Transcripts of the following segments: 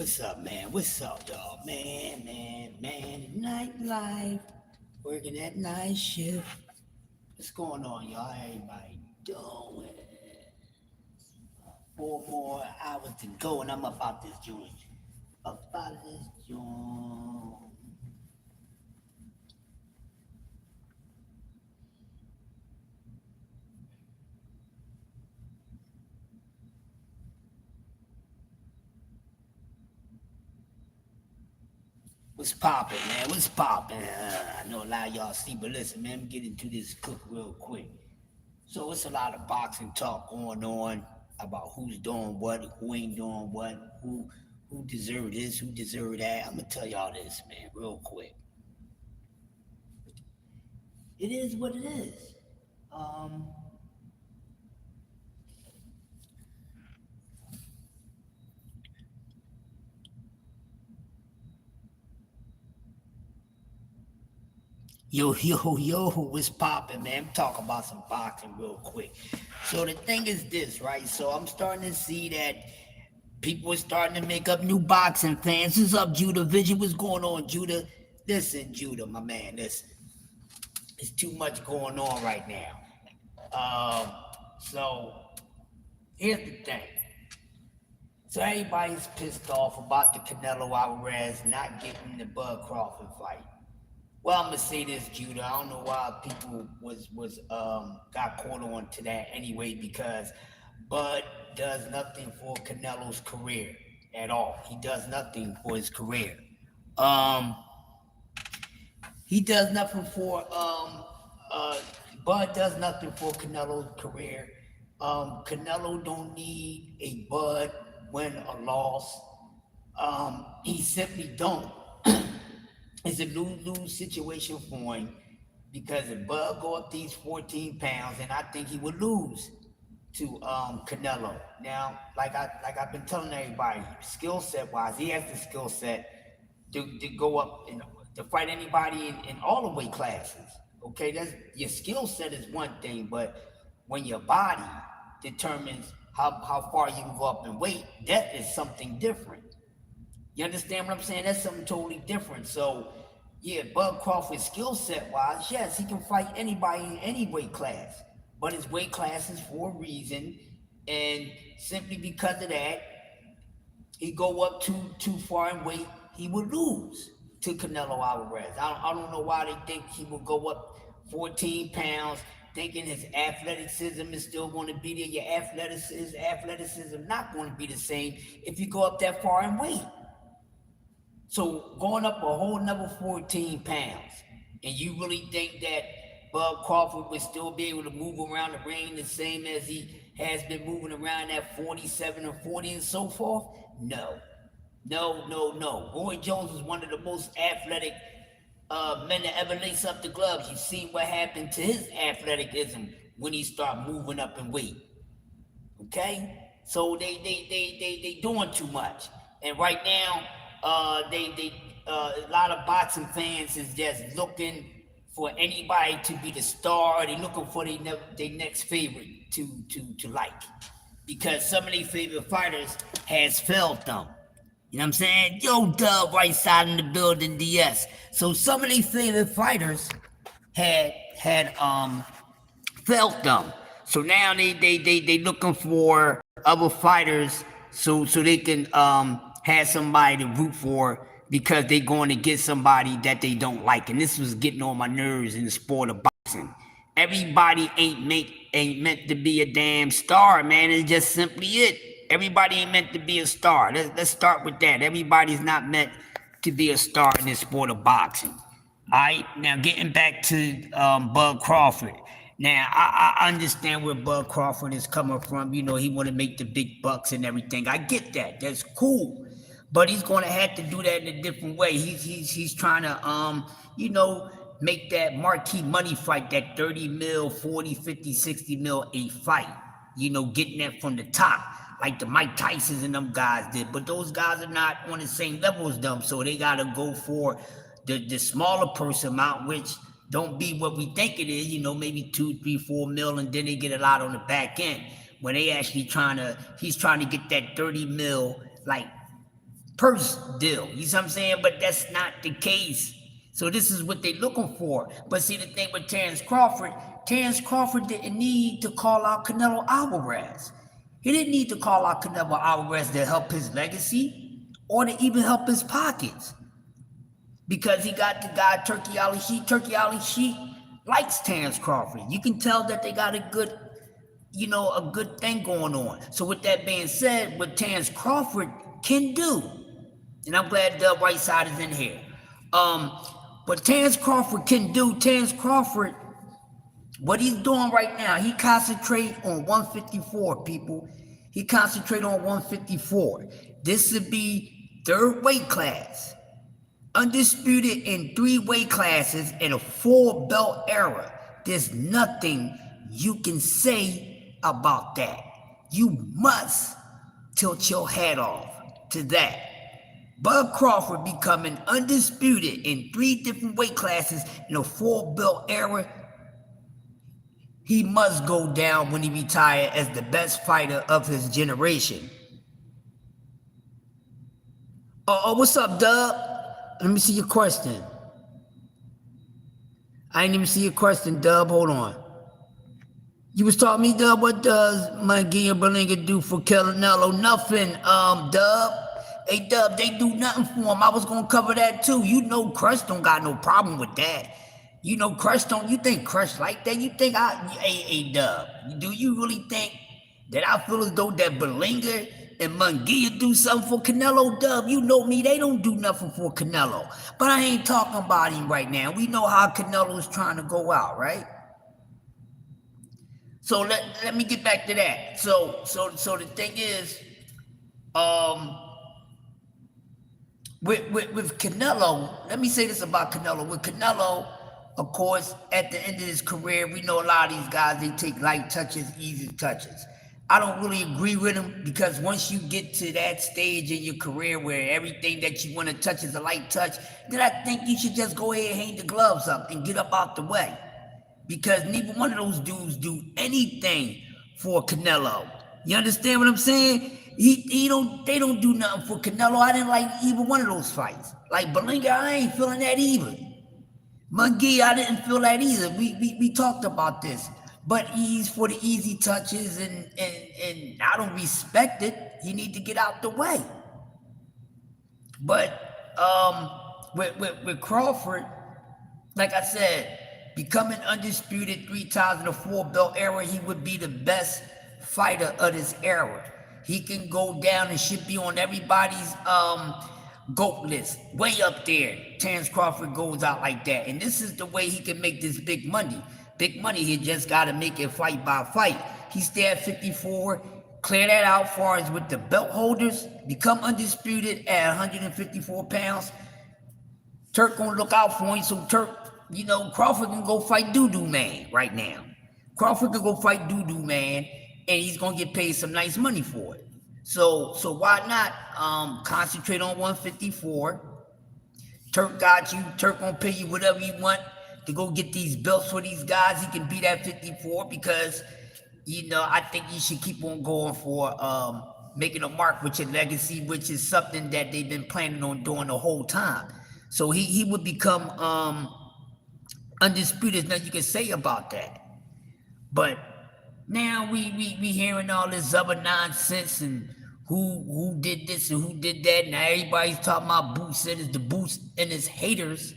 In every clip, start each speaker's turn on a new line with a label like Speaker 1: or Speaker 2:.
Speaker 1: What's up, man? What's up, y'all? Man. Nightlife, working that night shift. What's going on, y'all? Everybody doing? 4 more hours to go, and I'm about this joint. About this joint. What's poppin', man? What's poppin'? I know a lot of y'all see, but listen, man, I'm getting into this cook real quick. So it's a lot of boxing talk going on about who's doing what, who ain't doing what, who deserve this, who deserve that. I'm gonna tell y'all this, man, real quick. It is what it is. Um, yo, what's popping, man? I'm talking about some boxing real quick. So the thing is this, right? So I'm starting to see that people are starting to make up new boxing fans. What's up, Judah Vision? What's going on, Judah? Listen, Judah, my man, listen. There's too much going on right now. So here's the thing. So everybody's pissed off about the Canelo Alvarez not getting the Bud Crawford fight. Well, I'm gonna say this, Judah. I don't know why people was got caught on to that anyway, because Bud does nothing for Canelo's career at all. He does nothing for his career. Um, he does nothing for Bud does nothing for Canelo's career. Canelo don't need a Bud win or loss. He simply don't. It's a lose-lose situation for him because if Bud go up these 14 pounds, then I think he would lose to Canelo. Now, like I've been telling everybody, skill set wise, he has the skill set to go up and to fight anybody in all the weight classes. Okay, that's your skill set is one thing, but when your body determines how far you move up in weight, that is something different. You understand what I'm saying? That's something totally different. So, yeah, Bud Crawford skill set wise, yes, he can fight anybody in any weight class, but his weight class is for a reason, and simply because of that, he go up too far in weight, he would lose to Canelo Alvarez. I don't know why they think he will go up 14 pounds, thinking his athleticism is still going to be there. Your athleticism not going to be the same if you go up that far in weight. So going up a whole another 14 pounds, and you really think that Bud Crawford would still be able to move around the ring the same as he has been moving around at 47 and 40 and so forth? No. No. Roy Jones is one of the most athletic men to ever lace up the gloves. You see what happened to his athleticism when he started moving up in weight. Okay? So they doing too much. And right now, they a lot of boxing fans is just looking for anybody to be the star. They looking for their next favorite to like, because some of their favorite fighters has failed them. You know what I'm saying? Yo, Dub, right side in the building, DS. So some of their favorite fighters had felt them. So now they looking for other fighters so they can have somebody to root for, because they going to get somebody that they don't like. And this was getting on my nerves in the sport of boxing. Everybody ain't meant to be a damn star, man. It's just simply it. Everybody ain't meant to be a star. Let's start with that. Everybody's not meant to be a star in this sport of boxing. All right, now getting back to Bud Crawford. Now I understand where Bud Crawford is coming from. You know, he want to make the big bucks and everything. I get that. That's cool, but he's going to have to do that in a different way. He's trying to you know, make that marquee money fight, that 30 mil, 40, 50, 60 mil a fight. You know, getting that from the top, like the Mike Tysons and them guys did. But those guys are not on the same level as them, so they got to go for the smaller purse amount, which don't be what we think it is, you know, maybe 2, 3, 4 mil, and then they get a lot on the back end. When they actually he's trying to get that 30 mil, like purse deal. You see what I'm saying? But that's not the case. So this is what they're looking for. But see, the thing with Terrence Crawford didn't need to call out Canelo Alvarez. He didn't need to call out Canelo Alvarez to help his legacy or to even help his pockets. Because he got the guy Turkey Ali Sheik. Turkey Ali Sheik likes Terrence Crawford. You can tell that they got a good thing going on. So with that being said, what Terrence Crawford can do, and I'm glad Dub Whiteside is in here. What Terrence Crawford can do, what he's doing right now, he concentrate on 154, people. He concentrate on 154. This would be third weight class. Undisputed in 3 weight classes in a 4-belt era. There's nothing you can say about that. You must tilt your hat off to that. Bud Crawford becoming undisputed in 3 different weight classes in a 4-belt era. He must go down when he retires as the best fighter of his generation. What's up, Dub? Let me see your question. I didn't even see your question, Dub. Hold on. You was talking me, Dub, what does Munguia Berlinga do for Canelo? Nothing, Dub. Hey, Dub, they do nothing for him. I was going to cover that, too. You know Crush don't got no problem with that. You know Crush don't, you think Crush like that? You think hey, Dub, do you really think that I feel as though that Berlinga and Munguia do something for Canelo? Dub, you know me, they don't do nothing for Canelo. But I ain't talking about him right now. We know how Canelo is trying to go out, right? So let me get back to that. So the thing is, with Canelo, let me say this about Canelo. With Canelo, of course, at the end of his career, we know a lot of these guys, they take light touches, easy touches. I don't really agree with him because once you get to that stage in your career where everything that you want to touch is a light touch, then I think you should just go ahead and hang the gloves up and get up out the way. Because neither one of those dudes do anything for Canelo. You understand what I'm saying? They don't do nothing for Canelo. I didn't like either one of those fights. Like Berlinga, I ain't feeling that either. Munguia, I didn't feel that either. We talked about this. But he's for the easy touches, and I don't respect it. You need to get out the way. But with Crawford, like I said, becoming undisputed 3 times in a 4-belt era, he would be the best fighter of this era. He can go down and should be on everybody's GOAT list, way up there. Terrence Crawford goes out like that. And this is the way he can make this big money. Big money, he just got to make it fight by fight. He stay at 54, clear that out as far as with the belt holders, become undisputed at 154 pounds. Turk gonna look out for him, so Turk, Crawford can go fight Doo-Doo Man right now. Crawford can go fight Doo-Doo Man, and he's gonna get paid some nice money for it. So why not concentrate on 154? Turk got you. Turk gonna pay you whatever you want to go get these belts for these guys. He can beat at 54 because, I think you should keep on going for making a mark with your legacy, which is something that they've been planning on doing the whole time. So he would become undisputed. There's nothing you can say about that. But now we hearing all this other nonsense and who did this and who did that. Now everybody's talking about Boots and the Boots and his haters.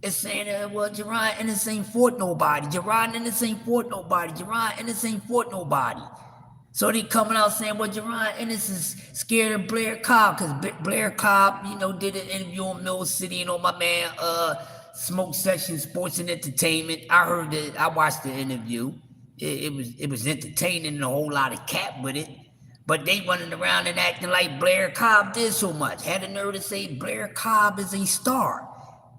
Speaker 1: It's saying, well, Jerron Ennis ain't fought nobody. Jerron Ennis ain't fought nobody. Jerron Ennis ain't fought nobody. So they coming out saying, well, Jerron Ennis is scared of Blair Cobb because Blair Cobb, did an interview on Mill City and on my man Smoke Session Sports and Entertainment. I heard it. I watched the interview. It was entertaining and a whole lot of cap with it. But they running around and acting like Blair Cobb did so much. Had the nerve to say Blair Cobb is a star.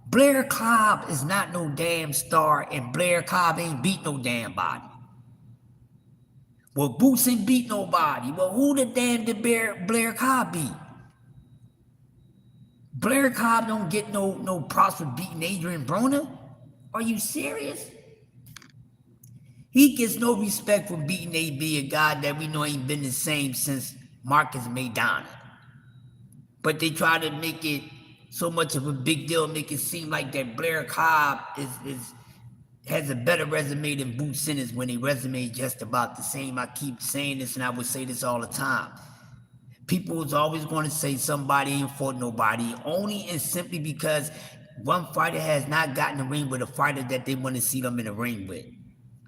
Speaker 1: Blair Cobb is not no damn star, and Blair Cobb ain't beat no damn body. Well, Boots ain't beat nobody. Well, who the damn did Blair Cobb beat? Blair Cobb don't get no props for beating Adrian Broner? Are you serious? He gets no respect for beating AB, a guy that we know ain't been the same since Marcus Maidana. but they try to make it so much of a big deal, make it seem like that Blair Cobb is has a better resume than Boots Simmons when they resume just about the same. I keep saying this, and I would say this all the time. People is always going to say somebody ain't fought nobody, only and simply because one fighter has not gotten in the ring with a fighter that they want to see them in the ring with.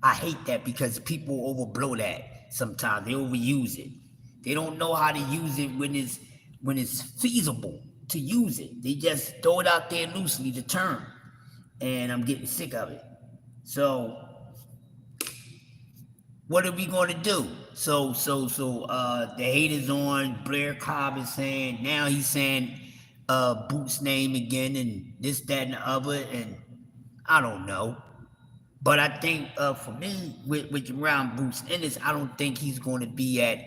Speaker 1: I hate that because people overblow that sometimes. They overuse it. They don't know how to use it when it's feasible to use it. They just throw it out there loosely, the term. And I'm getting sick of it. So what are we going to do? So the haters on Blair Cobb is saying, now he's saying Boots' name again and this, that, and the other, and I don't know. But I think for me, with around Boots Ennis, I don't think he's going to be at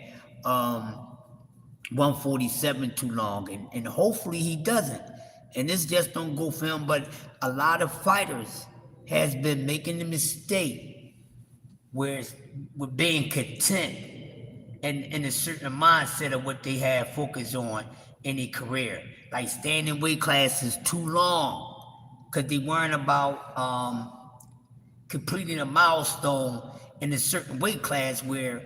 Speaker 1: 147 too long, and hopefully he doesn't. And this just don't go for him, but a lot of fighters has been making the mistake where with being content and in a certain mindset of what they have focused on in their career, like staying in weight classes too long because they weren't about completing a milestone in a certain weight class where,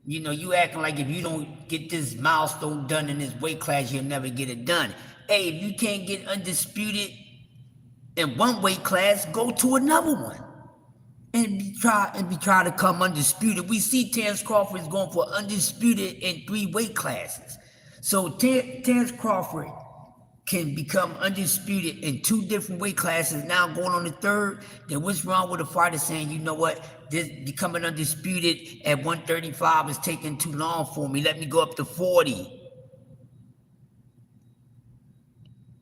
Speaker 1: you know, you acting like if you don't get this milestone done in this weight class, you'll never get it done. Hey, if you can't get undisputed in one weight class, go to another one. And try to come undisputed. We see Terence Crawford is going for undisputed in 3 weight classes. So Terence Crawford can become undisputed in 2 different weight classes, now going on the 3rd. Then what's wrong with a fighter saying, you know what, this becoming undisputed at 135 is taking too long for me. Let me go up to 40.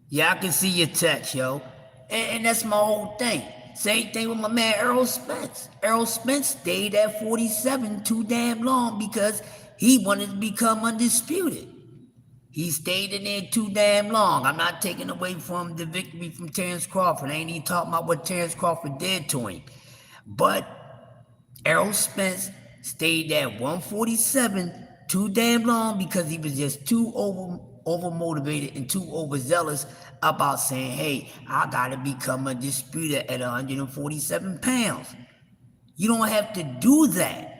Speaker 1: Yeah, I can see your text, yo. And that's my whole thing. Same thing with my man Errol Spence. Errol Spence stayed at 47 too damn long because he wanted to become undisputed. He stayed in there too damn long. I'm not taking away from the victory from Terence Crawford. I ain't even talking about what Terence Crawford did to him. But Errol Spence stayed at 147 too damn long because he was just too over motivated and too overzealous about saying, hey, I gotta become undisputed at 147 pounds. You don't have to do that.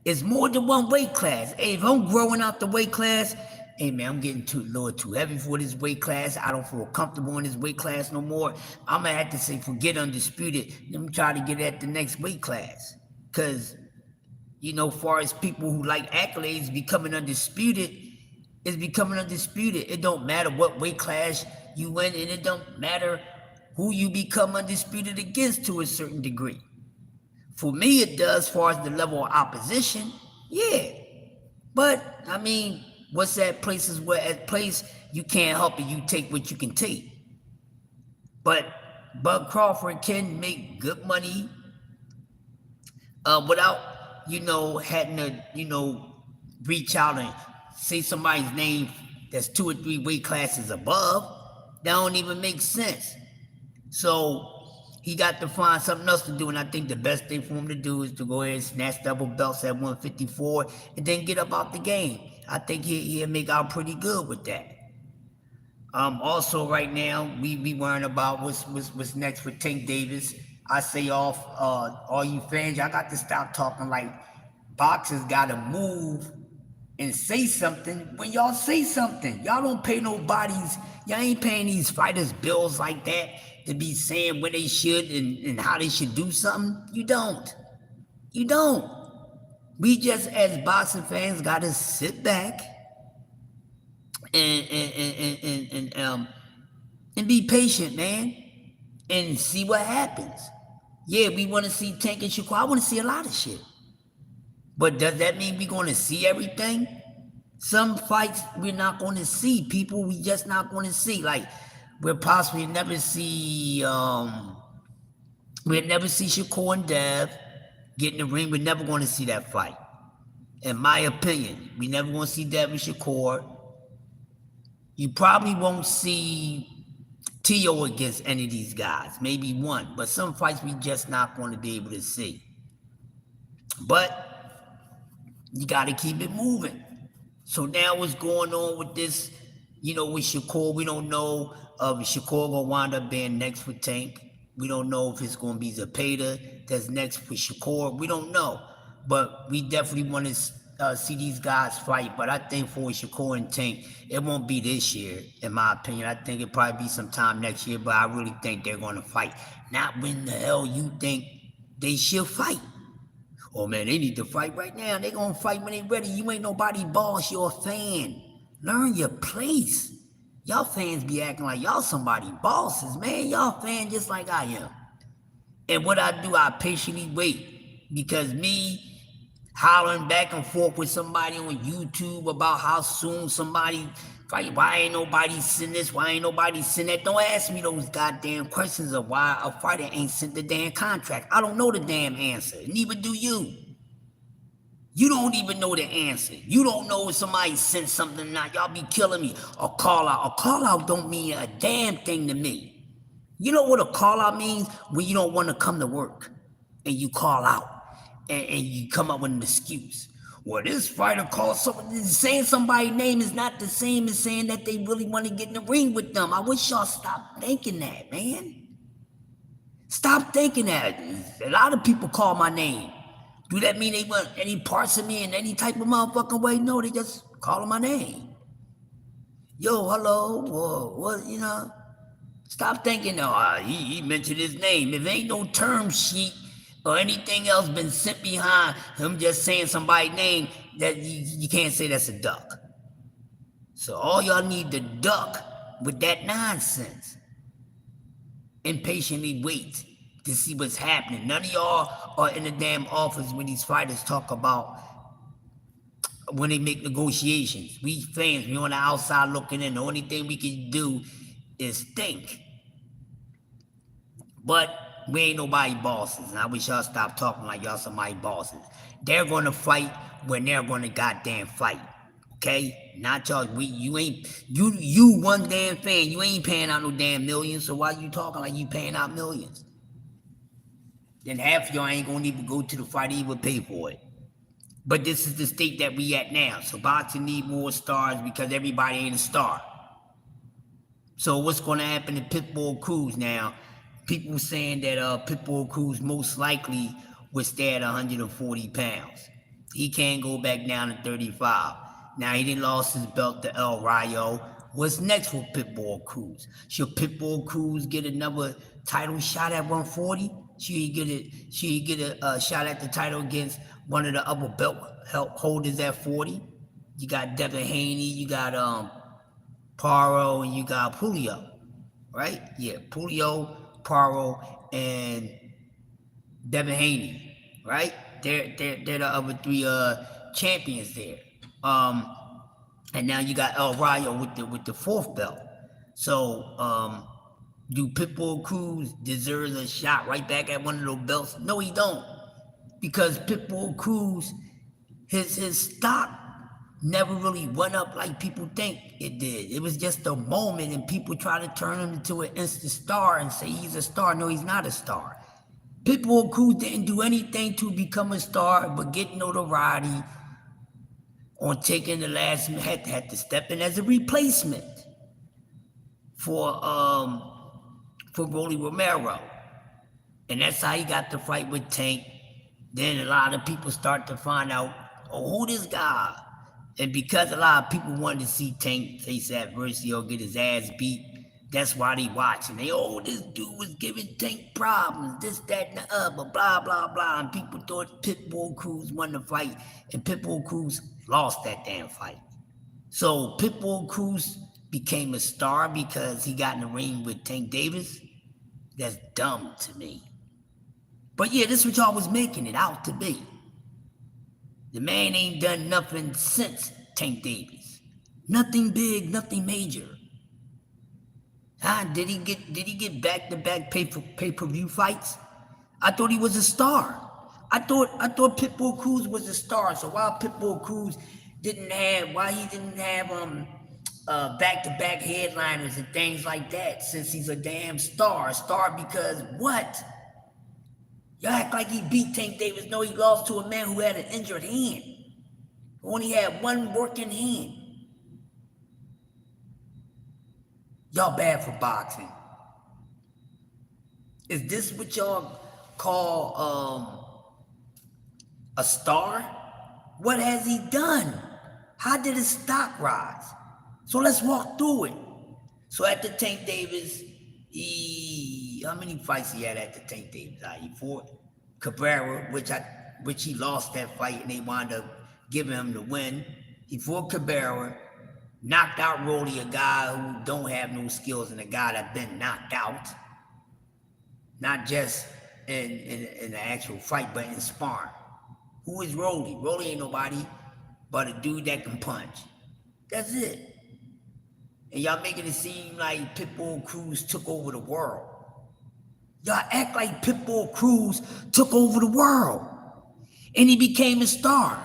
Speaker 1: It's more than one weight class. Hey, if I'm growing out the weight class, hey man, I'm getting too low, too heavy for this weight class. I don't feel comfortable in this weight class no more. I'm gonna have to say, forget undisputed. Let me try to get at the next weight class. Cause, you know, far as people who like accolades, becoming undisputed is becoming undisputed. It don't matter what weight class you in, and it don't matter who you become undisputed against to a certain degree. For me, it does as far as the level of opposition, yeah. But, I mean, what's that places where at place you can't help it, you take what you can take. But Bud Crawford can make good money without, you know, having to, you know, reach out and say somebody's name that's 2 or 3 weight classes above. That don't even make sense. So he got to find something else to do, and I think the best thing for him to do is to go ahead and snatch double belts at 154 and then get up out the game. I think he'll make out pretty good with that. Also, right now, we worrying about what's next for Tank Davis. I say off all you fans, y'all got to stop talking like boxers got to move and say something when y'all say something. Y'all don't pay nobody's, y'all ain't paying these fighters bills like that to be saying what they should and how they should do something. You don't. You don't. We just, as boxing fans, gotta sit back and be patient, man, and see what happens. Yeah, we want to see Tank and Shakur. I want to see a lot of shit. But does that mean we're going to see everything? Some fights we're not going to see. People we just not going to see. Like, we'll possibly never see, we'll never see Shakur and Dev get in the ring. We're never going to see that fight. In my opinion, we never going to see Dev and Shakur. You probably won't see Tio against any of these guys. Maybe one. But some fights we just not going to be able to see. But you got to keep it moving. So now what's going on with this With Shakur, we don't know if Shakur gonna wind up being next for Tank. We don't know if it's gonna be Zepeda that's next for Shakur. We don't know, but we definitely want to see these guys fight. But I think for Shakur and Tank, it won't be this year, in my opinion. I think it'll probably be sometime next year. But I really think they're gonna fight. Not when the hell you think they should fight. Oh man, they need to fight right now. They gonna fight when they ready. You ain't nobody boss, you're a fan. Learn your place. Y'all fans be acting like y'all somebody bosses, man. Y'all fans just like I am. And what I do, I patiently wait. Because me hollering back and forth with somebody on YouTube about how soon somebody fight, why ain't nobody send this, why ain't nobody send that? Don't ask me those goddamn questions of why a fighter ain't sent the damn contract. I don't know the damn answer. Neither do you. You don't even know the answer. You don't know if somebody sent something or not. Y'all be killing me. A call out. A call out don't mean a damn thing to me. You know what a call out means? When you don't want to come to work and you call out and you come up with an excuse. Well, this fighter called someone. Saying somebody's name is not the same as saying that they really want to get in the ring with them. I wish y'all stop thinking that, man. Stop thinking that. A lot of people call my name. Do that mean they want any parts of me in any type of motherfucking way? No, they just calling my name. Yo, hello, what, Stop thinking, he mentioned his name. If ain't no term sheet or anything else been sent behind him just saying somebody's name, that you can't say that's a duck. So all y'all need to duck with that nonsense. And patiently wait to see what's happening. None of y'all are in the damn office when these fighters talk about when they make negotiations. We fans, we on the outside looking in. The only thing we can do is think. But we ain't nobody bosses. And I wish y'all stop talking like y'all somebody bosses. They're gonna fight when they're gonna goddamn fight. Okay? Not y'all. You one damn fan. You ain't paying out no damn millions. So why you talking like you paying out millions? Then half of y'all ain't gonna even go to the fight, even pay for it. But this is the state that we at now. So boxing need more stars because everybody ain't a star. So what's gonna happen to Pitbull Cruz now? People saying that Pitbull Cruz most likely would stay at 140 pounds. He can't go back down to 35. Now he didn't lost his belt to El Rayo. What's next for Pitbull Cruz? Should Pitbull Cruz get another title shot at 140? Should he get a shot at the title against one of the other belt holders at 40? You got Devin Haney, you got Paro, and you got Julio, right? Yeah, Julio, Paro, and Devin Haney, right? They're the other three champions there. And now you got El Rayo with the fourth belt. So do Pitbull Cruz deserve a shot right back at one of those belts? No, he don't. Because Pitbull Cruz, his stock never really went up like people think it did. It was just a moment, and people try to turn him into an instant star and say he's a star. No, he's not a star. Pitbull Cruz didn't do anything to become a star but get notoriety on taking the last had to step in as a replacement for Rolly Romero. And that's how he got the fight with Tank. Then a lot of people start to find out, who this guy? And because a lot of people wanted to see Tank face adversity or get his ass beat, that's why they watching. This dude was giving Tank problems, this, that, and the other, blah, blah, blah. And people thought Pitbull Cruz won the fight, and Pitbull Cruz lost that damn fight. So Pitbull Cruz became a star because he got in the ring with Tank Davis. That's dumb to me. But yeah, this is what y'all was making it out to be. The man ain't done nothing since Tank Davis. Nothing big, nothing major. Did he get back-to-back pay-per-view fights? I thought he was a star. I thought Pitbull Cruz was a star. So while Pitbull Cruz didn't have back-to-back headliners and things like that, since he's a damn star because what? Y'all act like he beat Tank Davis. No, he lost to a man who had an injured hand. Who only had one working hand. Y'all bad for boxing. Is this what y'all call a star? What has he done? How did his stock rise? So let's walk through it. So at the Tank Davis, how many fights he had at the Tank Davis? He fought Cabrera, which he lost that fight, and they wound up giving him the win. He fought Cabrera, knocked out Rolly, a guy who don't have no skills and a guy that's been knocked out. Not just in the actual fight, but in sparring. Who is Rolly? Rolly ain't nobody but a dude that can punch. That's it. And y'all making it seem like Pitbull Cruz took over the world. Y'all act like Pitbull Cruz took over the world. And he became a star.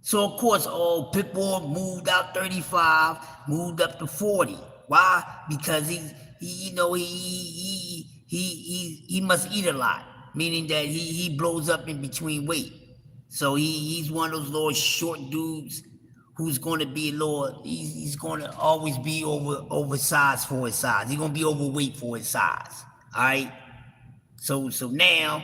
Speaker 1: So of course, Pitbull moved out 35, moved up to 40. Why? Because he must eat a lot, meaning that he blows up in between weight. So he's one of those little short dudes who's going to be a little, he's going to always be oversized for his size. He's going to be overweight for his size. All right. So now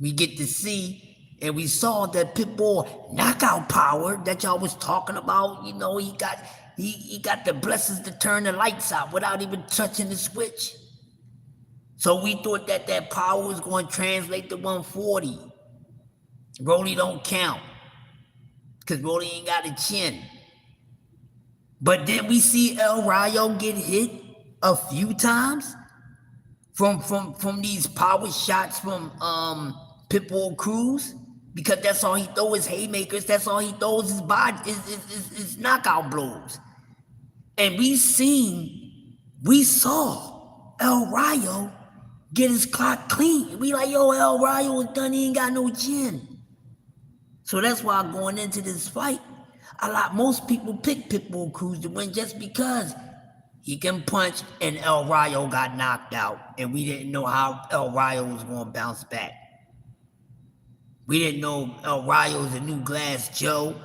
Speaker 1: we get to see, and we saw that Pitbull knockout power that y'all was talking about. You know, he got the blessings to turn the lights out without even touching the switch. So we thought that power was going to translate to 140. Rolly don't count, because Rolly ain't got a chin. But then we see El Rayo get hit a few times from these power shots from Pitbull Cruz, because that's all he throws is haymakers. That's all he throws is is knockout blows. And we saw El Rayo get his clock clean. We like, yo, El Rayo is done. He ain't got no chin. So that's why going into this fight, most people pick Pitbull Cruz to win just because he can punch, and El Rayo got knocked out, and we didn't know how El Rayo was going to bounce back. We didn't know El Rayo was a new Glass Joe,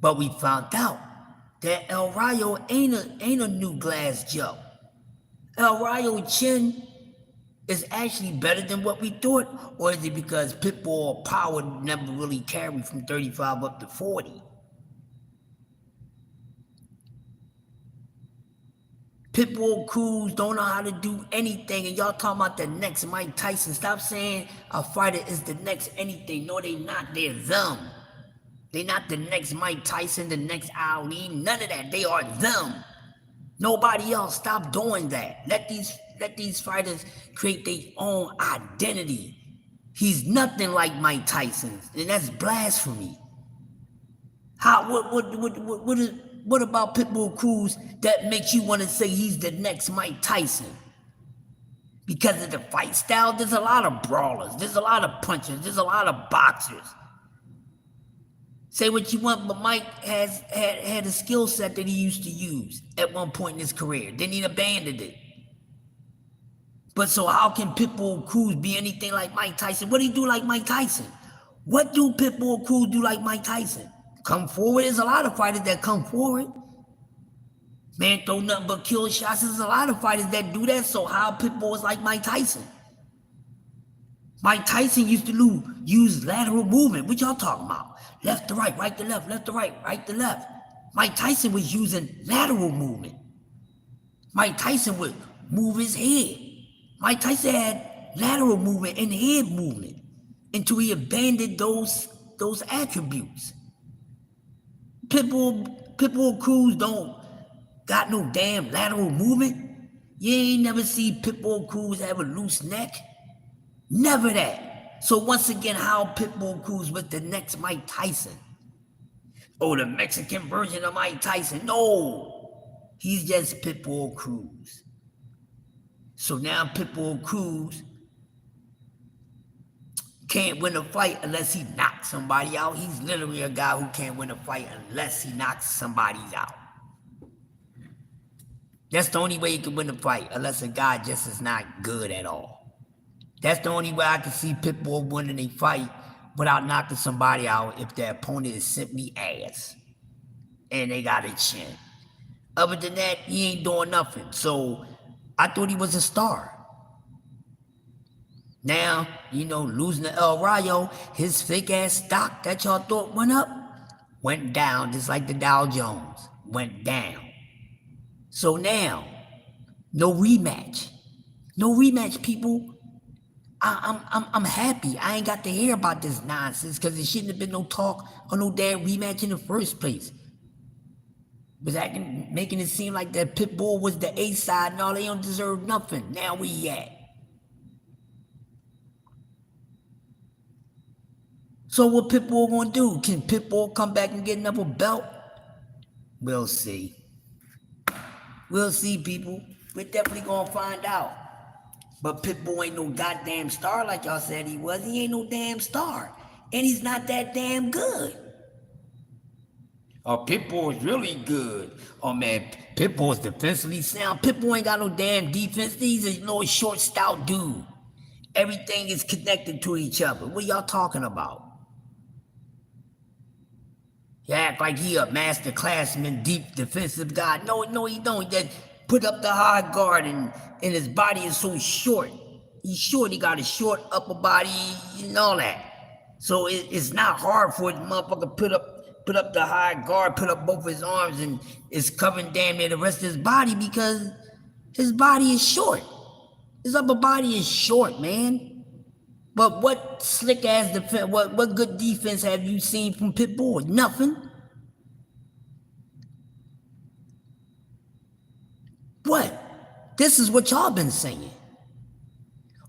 Speaker 1: but we found out that El Rayo ain't a new Glass Joe. El Rayo chin is actually better than what we thought, or is it because Pitbull power never really carried from 35 up to 40? Pitbull Cruz don't know how to do anything, and y'all talking about the next Mike Tyson. Stop saying a fighter is the next anything. No, they not. They're them. They not the next Mike Tyson, the next Ali, none of that. They are them. Nobody else. Stop doing that. Let these fighters create their own identity. He's nothing like Mike Tyson, and that's blasphemy. What about Pitbull Cruz that makes you want to say he's the next Mike Tyson? Because of the fight style, there's a lot of brawlers, there's a lot of punchers, there's a lot of boxers. Say what you want, but Mike had a skill set that he used to use at one point in his career. Then he abandoned it. But so how can Pitbull Cruz be anything like Mike Tyson? What do he do like Mike Tyson? What do Pitbull Cruz do like Mike Tyson? Come forward. There's a lot of fighters that come forward. Man, throw nothing but kill shots. There's a lot of fighters that do that. So how Pitbull is like Mike Tyson? Mike Tyson used to use lateral movement. What y'all talking about? Left to right to left, left to right to left. Mike Tyson was using lateral movement. Mike Tyson would move his head. Mike Tyson had lateral movement and head movement until he abandoned those attributes. Pitbull Cruz don't got no damn lateral movement. You ain't never see Pitbull Cruz have a loose neck. Never that. So once again, how Pitbull Cruz was the next Mike Tyson? Oh, the Mexican version of Mike Tyson. No, he's just Pitbull Cruz. So now Pitbull Cruz can't win a fight unless he knocks somebody out. He's literally a guy who can't win a fight unless he knocks somebody out. That's the only way he can win a fight, unless a guy just is not good at all. That's the only way I can see Pitbull winning a fight without knocking somebody out, if their opponent is simply ass. and they got a chin. Other than that, he ain't doing nothing. So I thought he was a star. Now, losing to El Rayo, his fake ass stock that y'all thought went up, went down just like the Dow Jones. Went down. So now, no rematch. No rematch, people. I'm happy. I ain't got to hear about this nonsense because there shouldn't have been no talk or no damn rematch in the first place. Was acting, making it seem like that Pitbull was the A side and all, they don't deserve nothing. Now we at. So what Pitbull gonna do? Can Pitbull come back and get another belt? We'll see. We'll see, people. We're definitely gonna find out. But Pitbull ain't no goddamn star like y'all said he was. He ain't no damn star. And he's not that damn good. Oh, Pitbull is really good. Oh man, Pitbull's defensively sound. Pitbull ain't got no damn defense. He's a little short, stout dude. Everything is connected to each other. What y'all talking about? You act like he a master classman, deep defensive guy. No, he don't. He just put up the high guard and his body is so short. He's short. He got a short upper body and all that. So it's not hard for the motherfucker put up the high guard, put up both his arms, and it's covering damn near the rest of his body because his body is short. His upper body is short, man. But what slick ass defense, what good defense have you seen from Pitbull? Nothing. What? This is what y'all been saying.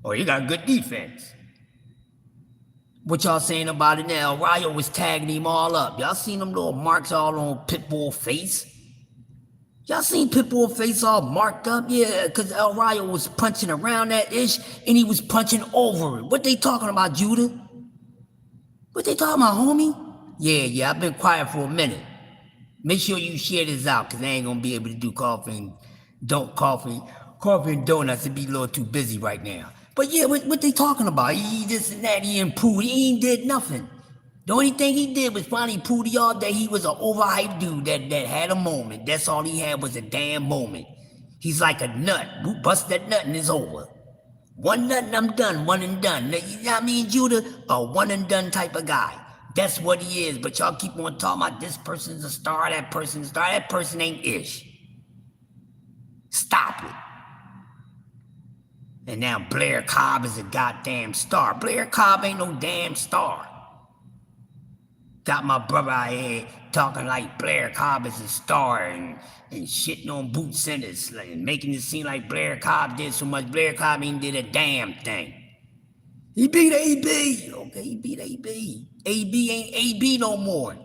Speaker 1: Oh, you got good defense. What y'all saying about it now? Rayo was tagging him all up. Y'all seen them little marks all on Pitbull face? Y'all seen Pitbull face all marked up? Yeah, because El Rayo was punching around that ish and he was punching over it. What they talking about, Judah? What they talking about, homie? Yeah, I've been quiet for a minute. Make sure you share this out because I ain't going to be able to do coffee and donuts and be a little too busy right now. But yeah, what they talking about? He this and that, he improved. He ain't did nothing. The only thing he did was finally prove to y'all that he was an overhyped dude that had a moment. That's all he had was a damn moment. He's like a nut. Bust that nut and it's over. One nut and I'm done, one and done. You know what I mean, Judah? A one and done type of guy. That's what he is. But y'all keep on talking about this person's a star, that person's a star. That person ain't ish. Stop it. And now Blair Cobb is a goddamn star. Blair Cobb ain't no damn star. Got my brother out here talking like Blair Cobb is a star and shitting on boot centers and making it seem like Blair Cobb did so much. Blair Cobb ain't did a damn thing. He beat AB. Okay, he beat AB. AB ain't AB no more.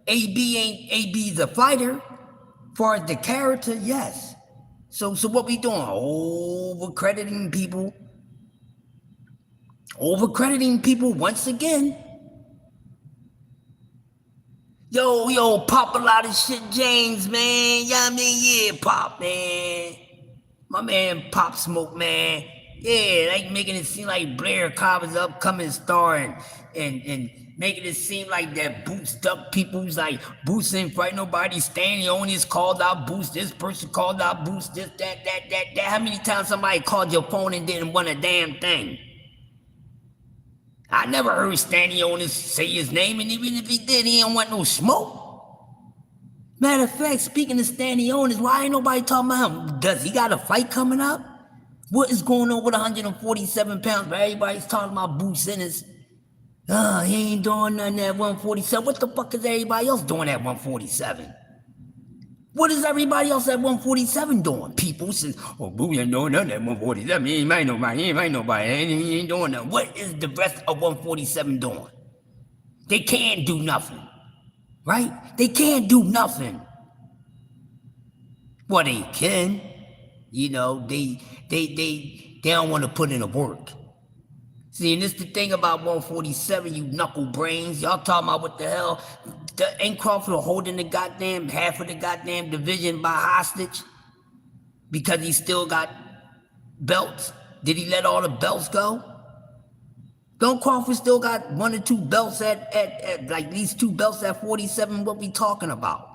Speaker 1: AB ain't AB's a fighter. Far as the character, yes. So what we doing? Overcrediting people. Overcrediting people once again. Yo, Pop a lot of shit, James, man. Yeah, I mean, yeah, Pop, man. My man Pop Smoke, man. Yeah, like making it seem like Blair Cobb is an upcoming star and making it seem like that Boots duck people's like Boots ain't fight nobody, Stanley only is called out Boots, this person called out Boots, this, that. How many times somebody called your phone and didn't want a damn thing? I never heard Stanley Onis say his name, and even if he did, he don't want no smoke. Matter of fact, speaking of Stanley Onis, why ain't nobody talking about him? Does he got a fight coming up? What is going on with 147 pounds? But everybody's talking about Boots Ennis. He ain't doing nothing at 147. What the fuck is everybody else doing at 147? What is everybody else at 147 doing? People says, Boo ain't doing nothing at 147. He ain't fight nobody. He ain't doing nothing. What is the rest of 147 doing? They can't do nothing. Right? They can't do nothing. Well, they can. They don't want to put in the work. See, and this the thing about 147, you knuckle brains. Y'all talking about what the hell? Ain't Crawford holding the goddamn half of the goddamn division by hostage? Because he still got belts? Did he let all the belts go? Don't Crawford still got 1 or 2 belts at like these 2 belts at 47? What we talking about?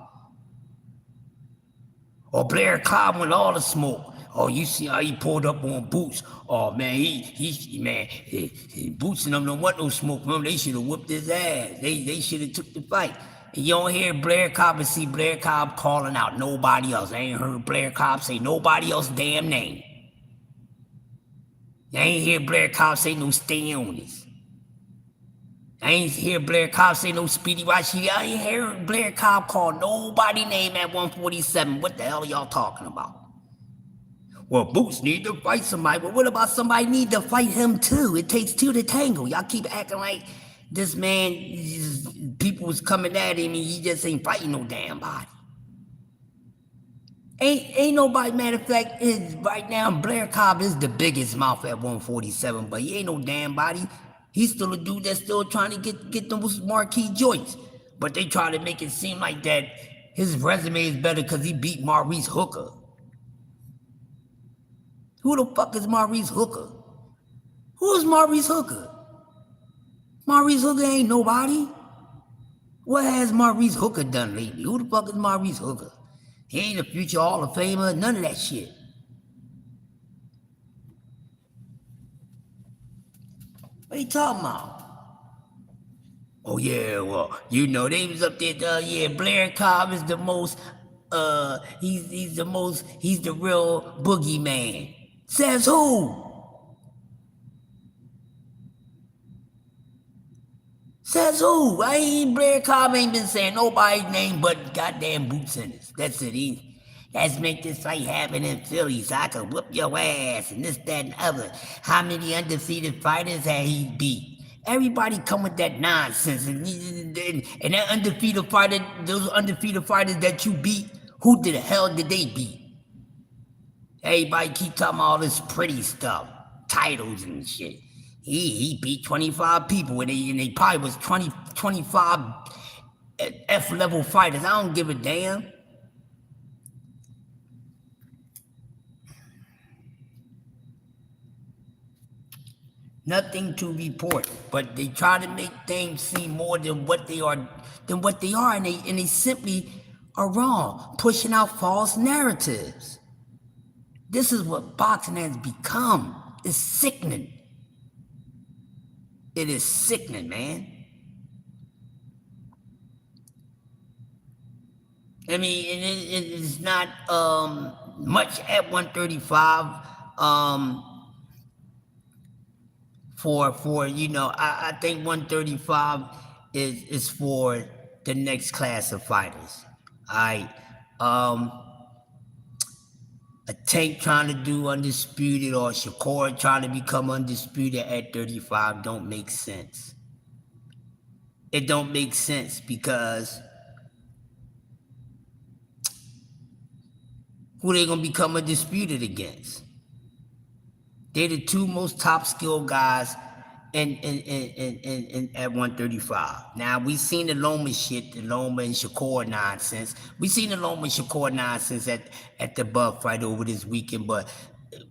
Speaker 1: Or Blair Cobb with all the smoke. Oh, you see how he pulled up on Boots. Oh, man, Boots and them don't want no smoke from him. They should have whooped his ass. They should have took the fight. And you don't hear Blair Cobb and see Blair Cobb calling out nobody else. I ain't heard Blair Cobb say nobody else's damn name. I ain't hear Blair Cobb say no stay on this. I ain't hear Blair Cobb say no Speedy Rashidi. I ain't hear Blair Cobb call nobody name at 147. What the hell are y'all talking about? Well, Boots need to fight somebody. Well, what about somebody need to fight him too? It takes two to tango. Y'all keep acting like this man, people was coming at him and he just ain't fighting no damn body. Ain't nobody, matter of fact, right now, Blair Cobb is the biggest mouth at 147, but he ain't no damn body. He's still a dude that's still trying to get those marquee joints. But they try to make it seem like that his resume is better because he beat Maurice Hooker. Who the fuck is Maurice Hooker? Who is Maurice Hooker? Maurice Hooker ain't nobody. What has Maurice Hooker done lately? Who the fuck is Maurice Hooker? He ain't a future Hall of Famer, none of that shit. What are you talking about? Oh yeah, well, you know, they was up there, yeah, Blair Cobb is the most, he's the real boogeyman. Says who? Says who? Blair Cobb ain't been saying nobody's name but goddamn Boots Ennis. That's it. Let's make this fight happen in Philly so I can whoop your ass and this, that, and other. How many undefeated fighters had he beat? Everybody come with that nonsense. And that undefeated fighter, those undefeated fighters that you beat, who the hell did they beat? Everybody keep talking all this pretty stuff, titles and shit. He beat 25 people and they probably was 25 F-level fighters. I don't give a damn. Nothing to report, but they try to make things seem more than what they are, and they simply are wrong, pushing out false narratives. This is what boxing has become. It's sickening. It is sickening, man. I mean, it's not much at 135. For you know, I think 135 is for the next class of fighters. A Tank trying to do undisputed or Shakur trying to become undisputed at 35 don't make sense. It don't make sense because who they gonna become undisputed against? They're the two most top skilled guys in at 135. Now we seen the Loma shit, the Loma and Shakur nonsense. We seen the Loma and Shakur nonsense at the Buff fight over this weekend, but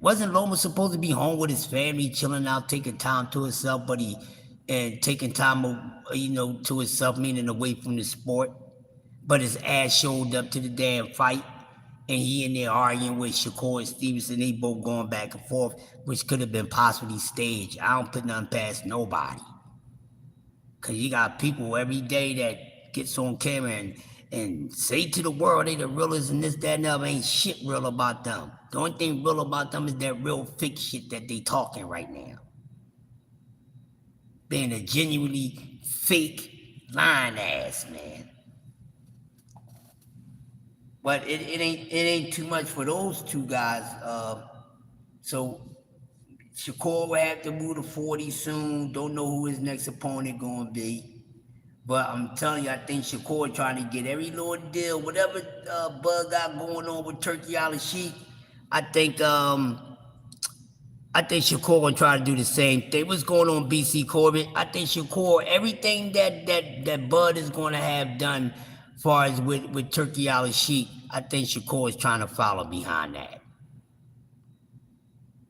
Speaker 1: wasn't Loma supposed to be home with his family, chilling out, taking time to himself, taking time, you know, to himself, meaning away from the sport. But his ass showed up to the damn fight. And he in there arguing with Shakur and Stevenson. They both going back and forth, which could have been possibly staged. I don't put nothing past nobody. Because you got people every day that gets on camera and say to the world they the realest and this, that, and other. Ain't shit real about them. The only thing real about them is that real fake shit that they talking right now. Being a genuinely fake lying ass, man. But it ain't too much for those two guys. So Shakur will have to move to 40 soon. Don't know who his next opponent gonna be. But I'm telling you, I think Shakur trying to get every little deal, whatever Bud got going on with Turkey Al-Sheikh. I think Shakur gonna try to do the same thing. What's going on, BC Corbett? I think Shakur, everything that Bud is gonna have done as far as with Turkey Al-Sheikh, I think Shakur is trying to follow behind that.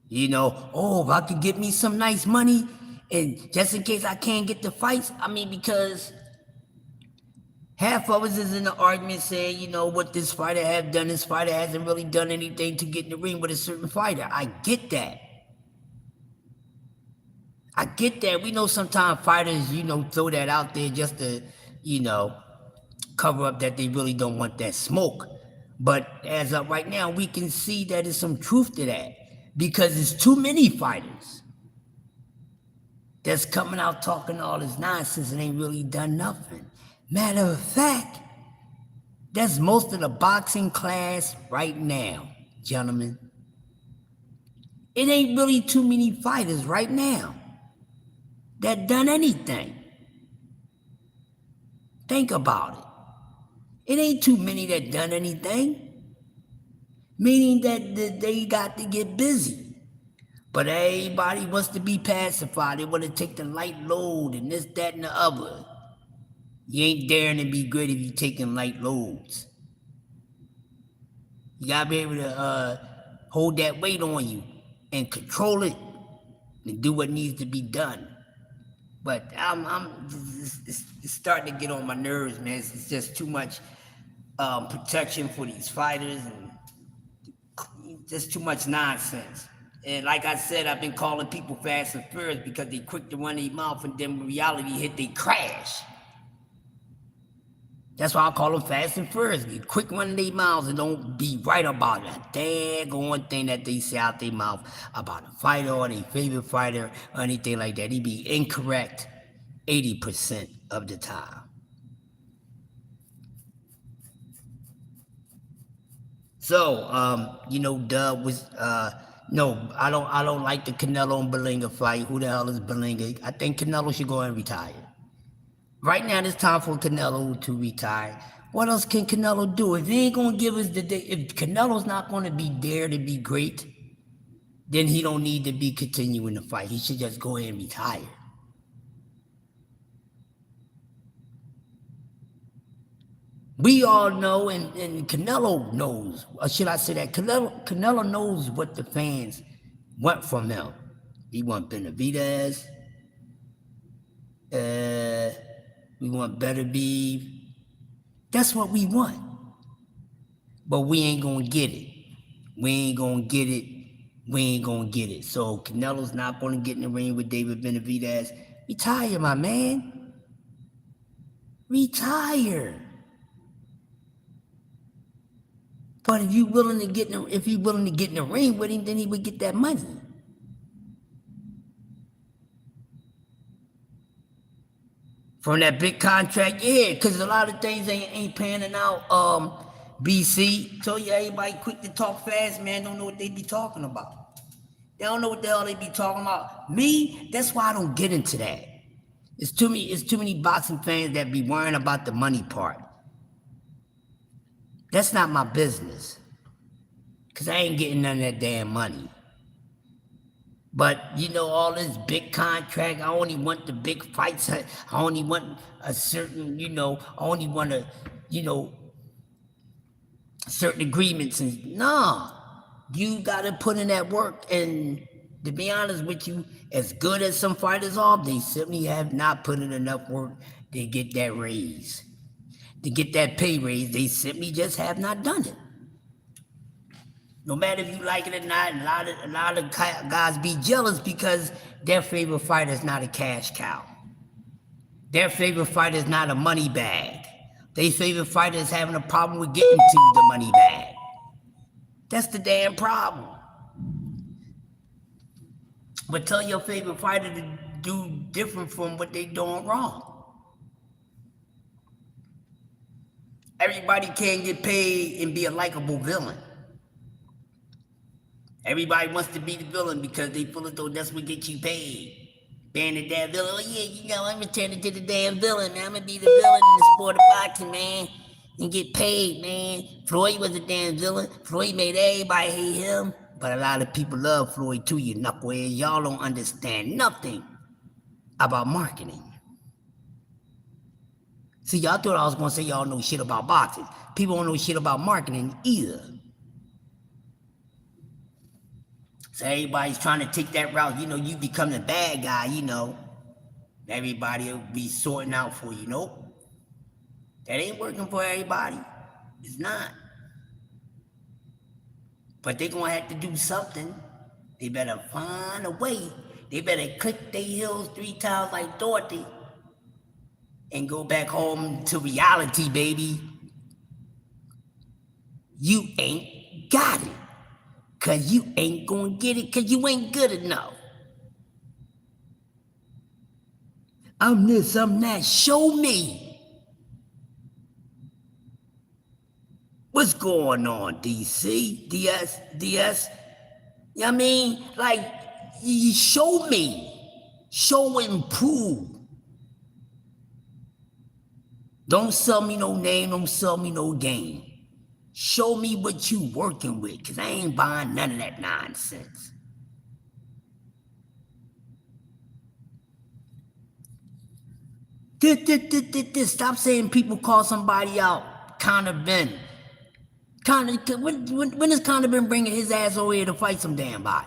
Speaker 1: You know, if I could get me some nice money, and just in case I can't get the fights, I mean, because Half of us is in the argument saying, what this fighter have done. This fighter hasn't really done anything to get in the ring with a certain fighter. I get that. I get that. We know sometimes fighters, throw that out there just to, cover up that they really don't want that smoke. But as of right now, we can see that there's some truth to that. Because there's too many fighters that's coming out talking all this nonsense and ain't really done nothing. Matter of fact, that's most of the boxing class right now, gentlemen. It ain't really too many fighters right now that done anything. Think about it. It ain't too many that done anything. Meaning that they got to get busy. But everybody wants to be pacified. They want to take the light load and this, that, and the other. You ain't daring to be great if you're taking light loads. You gotta be able to hold that weight on you and control it and do what needs to be done. But it's starting to get on my nerves, man. It's just too much protection for these fighters and just too much nonsense. And like I said, I've been calling people fast and furious because they quick to run their mouth and then when reality hit, they crash. That's why I call them fast and furious. They quick running their mouths and don't be right about that daggone thing that they say out their mouth about a fighter or their favorite fighter or anything like that. They be incorrect 80% of the time. So, Dub was no, I don't like the Canelo and Berlanga fight. Who the hell is Berlanga? I think Canelo should go and retire. Right now, it's time for Canelo to retire. What else can Canelo do? If he ain't gonna give us if Canelo's not gonna be there to be great, then he don't need to be continuing the fight. He should just go ahead and retire. We all know, and Canelo knows, or should I say that Canelo knows what the fans want from him. He want Benavidez. We want better beef. That's what we want. But we ain't gonna get it. We ain't gonna get it. We ain't gonna get it. So Canelo's not gonna get in the ring with David Benavidez. Retire, my man. Retire. But if he's willing to get in the ring with him, then he would get that money. From that big contract, yeah, because a lot of things ain't panning out. BC, so yeah, everybody quick to talk fast, man, don't know what they be talking about. They don't know what the hell they be talking about. Me, that's why I don't get into that. It's too many boxing fans that be worrying about the money part. That's not my business. Because I ain't getting none of that damn money. But, all this big contract, I only want the big fights. I only want a certain, I only want certain agreements. And nah, you got to put in that work. And to be honest with you, as good as some fighters are, they simply have not put in enough work to get that raise. To get that pay raise, they simply just have not done it. No matter if you like it or not, a lot of guys be jealous because their favorite fighter is not a cash cow. Their favorite fighter is not a money bag. Their favorite fighter is having a problem with getting to the money bag. That's the damn problem. But tell your favorite fighter to do different from what they doing wrong. Everybody can't get paid and be a likable villain. Everybody wants to be the villain because they feel as though that's what gets you paid. Being the damn villain. Oh yeah, I'm returning to the damn villain, man. I'm gonna be the villain in the sport of boxing, man. And get paid, man. Floyd was a damn villain. Floyd made everybody hate him. But a lot of people love Floyd too, you knuckleheads. Y'all don't understand nothing about marketing. See, y'all thought I was gonna say y'all know shit about boxing. People don't know shit about marketing either. So everybody's trying to take that route. You become the bad guy, Everybody will be sorting out for you. Nope. That ain't working for everybody. It's not. But they're gonna have to do something. They better find a way. They better click their heels 3 times like Dorothy and go back home to reality, baby. You ain't got it. Cause you ain't gonna get it cause you ain't good enough. I'm this, I'm that. Show me. What's going on, DC? DS? You know what I mean? Like, you show me. Show and prove. Don't sell me no name, don't sell me no game. Show me what you working with, cause I ain't buying none of that nonsense. Stop saying people call somebody out. Conor Ben. When has Conor been bringing his ass over here to fight some damn body?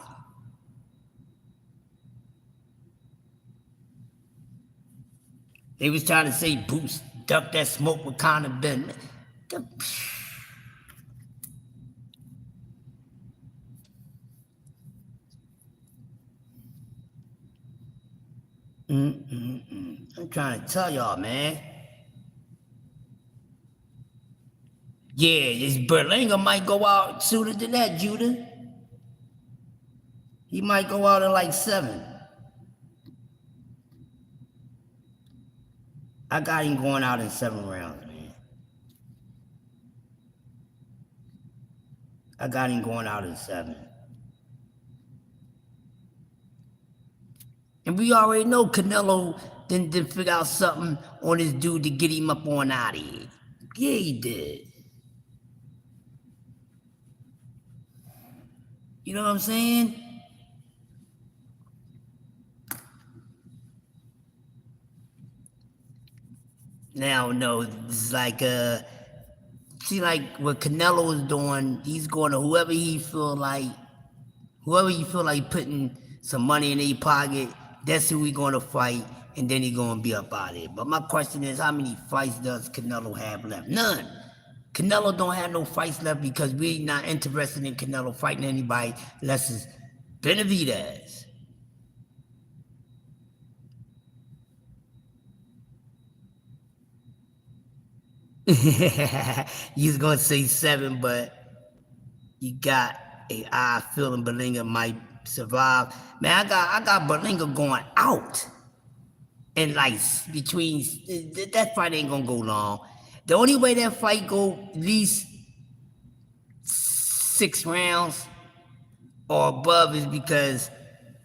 Speaker 1: They was trying to say Boost duck that smoke with Conor Ben. I'm trying to tell y'all, man. Yeah, this Berlinga might go out sooner than that, Judah. He might go out in like 7. I got him going out in 7 rounds, man. I got him going out in 7. And we already know Canelo didn't figure out something on this dude to get him up on out of here. Yeah, he did. You know what I'm saying? Now, no, it's like, see, like what Canelo is doing, he's going to whoever you feel like putting some money in their pocket, that's who we going to fight, and then he going to be up out of here. But my question is, how many fights does Canelo have left? None. Canelo don't have no fights left because we not interested in Canelo fighting anybody unless it's Benavidez. You was gonna say 7, but you got a eye feeling Berlinga might survive. Man, I got Berlinga going out. And like between that fight ain't gonna go long. The only way that fight go at least 6 rounds or above is because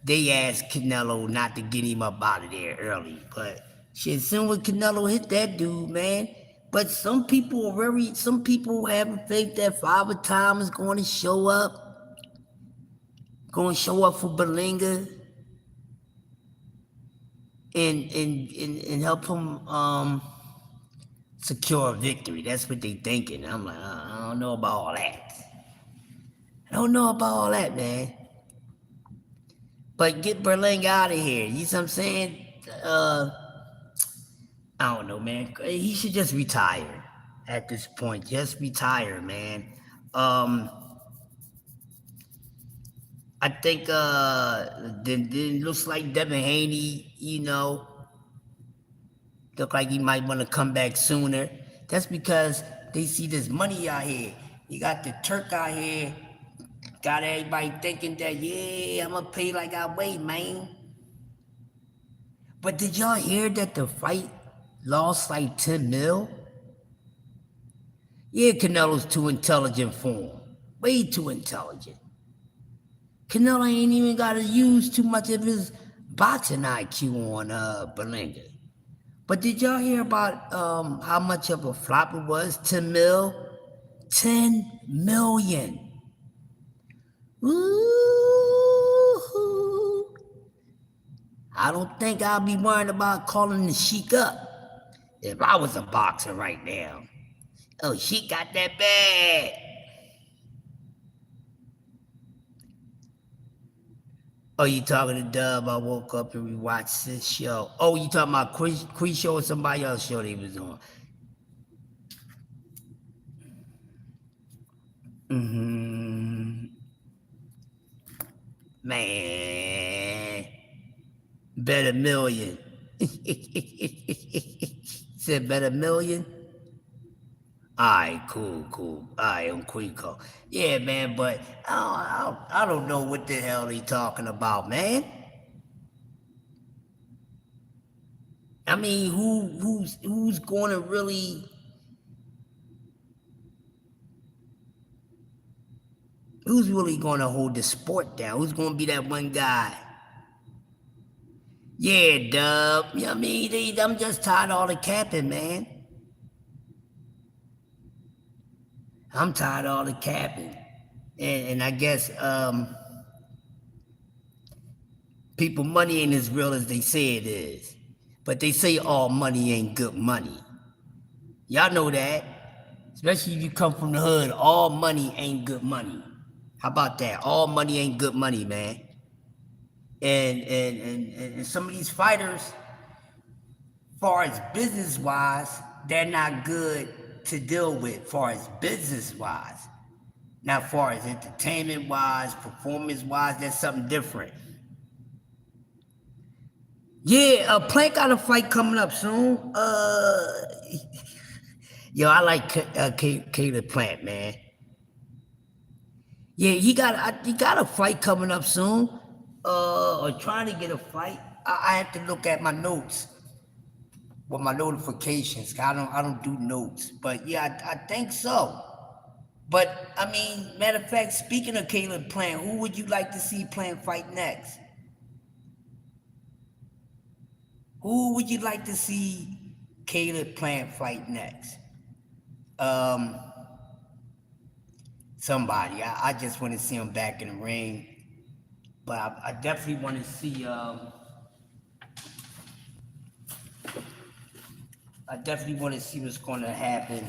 Speaker 1: they asked Canelo not to get him up out of there early. But shit, soon as Canelo hit that dude, man. But some people having faith that Father Time is going to show up. Going to show up for Berlinga. And help him secure a victory. That's what they thinking. I'm like, I don't know about all that. I don't know about all that, man. But get Berlinga out of here. You know what I'm saying? I don't know, man. He should just retire at this point. Just retire, man. I think then looks like Devin Haney, look like he might want to come back sooner. That's because they see this money out here. You got the Turk out here, got everybody thinking that, yeah, I'm gonna pay like I weigh, man. But did y'all hear that the fight lost like 10 mil? Yeah, Canelo's too intelligent for him. Way too intelligent. Canelo ain't even got to use too much of his boxing IQ on Berlinga. But did y'all hear about how much of a flop it was? 10 mil? 10 million. Ooh. I don't think I'll be worrying about calling the Sheik up if I was a boxer right now. Oh, Sheik got that bad. Oh, you talking to Dub? I woke up and rewatched this show. Oh, you talking about Chris show or somebody else show they was on? Mm-hmm. Man, bet a million. Said bet a million. Alright, cool. Alright, I'm Quico. Yeah, man, but I don't know what the hell they talking about, man. I mean, who's going to really, who's really going to hold the sport down? Who's going to be that one guy? Yeah, Dub. You know what I mean? I'm just tired of all the capping, man. I'm tired of all the capping. And I guess people money ain't as real as they say it is. But they say all money ain't good money. Y'all know that. Especially if you come from the hood, all money ain't good money. How about that? All money ain't good money, man. And some of these fighters, far as business wise, they're not good to deal with, far as business wise. Not far as entertainment wise, performance wise, that's something different. Yeah, Plank got a fight coming up soon. Yo, I like Caleb Plant, man. Yeah, he got a fight coming up soon. Or trying to get a fight. I have to look at my notes with my notifications. I don't do notes, but yeah, I think so. But I mean, matter of fact, speaking of Caleb Plant, who would you like to see Plant fight next? Who would you like to see Caleb Plant fight next? Um, Somebody. I just want to see him back in the ring, but I definitely want to see. I definitely want to see what's going to happen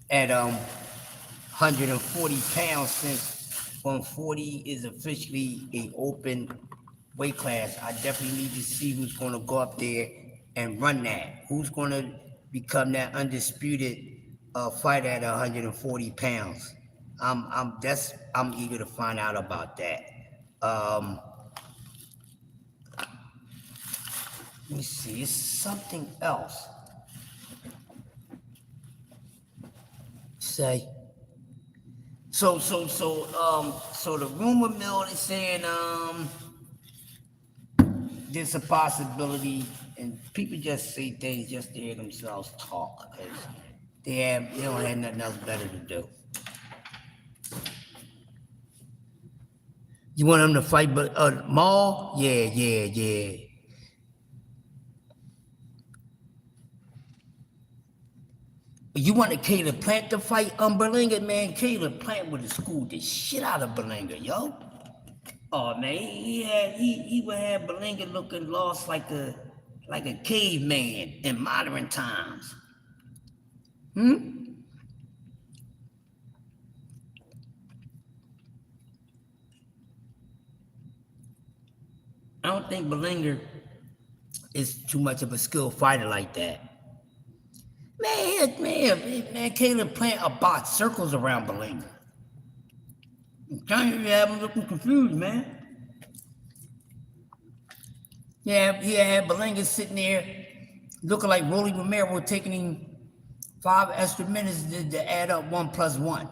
Speaker 1: at 140 pounds, since 140 is officially a open weight class. I definitely need to see who's going to go up there and run that. Who's going to become that undisputed fighter at 140 pounds. I'm eager to find out about that. Let me see. It's something else. Say. So the rumor mill is saying there's a possibility, and people just say things just to hear themselves talk, because they don't have nothing else better to do. You want them to fight, but Maul? Yeah. You want Caleb Plant to fight Berlinger, man? Caleb Plant would have schooled the shit out of Berlinger, yo. Oh man, he would have Berlinger looking lost like a caveman in modern times. I don't think Berlinger is too much of a skilled fighter like that. Man, Caleb Plant about circles around Berlinger. I'm trying to have him looking confused, man. Yeah, he had Berlinger sitting there looking like Rolly Romero, taking him 5 extra minutes to add up 1 + 1.